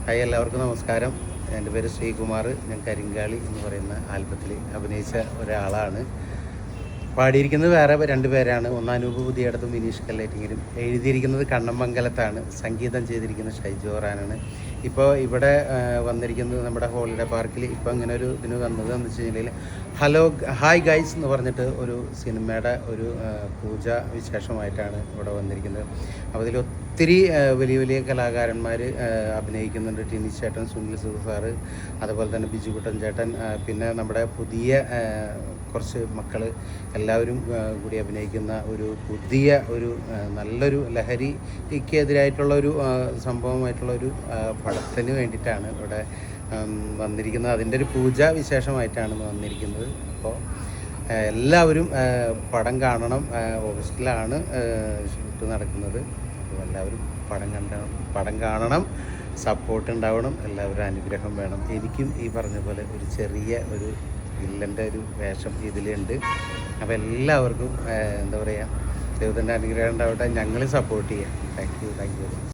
Hi, എല്ലാവർക്കും നമസ്കാരം. എൻ്റെ പേര് ശ്രീകുമാർ. ഞാൻ കരിങ്കാളി എന്ന് പറയുന്ന ആൽബത്തിൽ അഭിനയിച്ച ഒരാളാണ്. പാടിയിരിക്കുന്നത് വേറെ രണ്ട് പേരാണ്. ഒന്ന് അനൂപ് പുതിയടത്തും വിനീഷ് കല്ലേറ്റിങ്ങിലും. എഴുതിയിരിക്കുന്നത് കണ്ണമംഗലത്താണ്. സംഗീതം ചെയ്തിരിക്കുന്നത് ഷൈജോറാനാണ്. ഇപ്പോൾ ഇവിടെ വന്നിരിക്കുന്നത് നമ്മുടെ ഹോളിഡേ പാർക്കിൽ. ഇപ്പോൾ ഇങ്ങനെ ഒരു ഇതിന് വന്നത് എന്ന് വെച്ച് കഴിഞ്ഞാൽ ഹായ് ഗൈസ് എന്ന് പറഞ്ഞിട്ട് ഒരു സിനിമയുടെ ഒരു പൂജ വിശേഷമായിട്ടാണ് ഇവിടെ വന്നിരിക്കുന്നത്. അപ്പോൾ അതിൽ ഒത്തിരി വലിയ വലിയ കലാകാരന്മാർ അഭിനയിക്കുന്നുണ്ട്. ടിനി ചേട്ടൻ, സുനിൽ സാറ്, അതുപോലെ തന്നെ ബിജുകുട്ടൻ ചേട്ടൻ, പിന്നെ നമ്മുടെ പുതിയ കുറച്ച് മക്കൾ എല്ലാവരും കൂടി അഭിനയിക്കുന്ന ഒരു പുതിയ ഒരു നല്ലൊരു ലഹരിക്കെതിരായിട്ടുള്ള ഒരു സംഭവമായിട്ടുള്ള ഒരു പടത്തിന് വേണ്ടിയിട്ടാണ് ഇവിടെ വന്നിരിക്കുന്നത്. അതിൻ്റെ ഒരു പൂജ വിശേഷമായിട്ടാണ് വന്നിരിക്കുന്നത്. അപ്പോൾ എല്ലാവരും പടം കാണണം. ഓഗസ്റ്റിലാണ് ഷൂട്ട് നടക്കുന്നത്. അപ്പോൾ എല്ലാവരും പടം കാണണം, സപ്പോർട്ട് ഉണ്ടാവണം, എല്ലാവരും അനുഗ്രഹം വേണം. എനിക്കും ഈ പറഞ്ഞ പോലെ ഒരു ചെറിയ ഒരു വില്ലൻ്റെ ഒരു വേഷം ഇതിലുണ്ട്. അപ്പോൾ എല്ലാവർക്കും എന്താ പറയുക, ദൈവത്തിൻ്റെ അനുഗ്രഹം ഉണ്ടാവട്ടെ. ഞങ്ങൾ സപ്പോർട്ട് ചെയ്യാം. Thank you.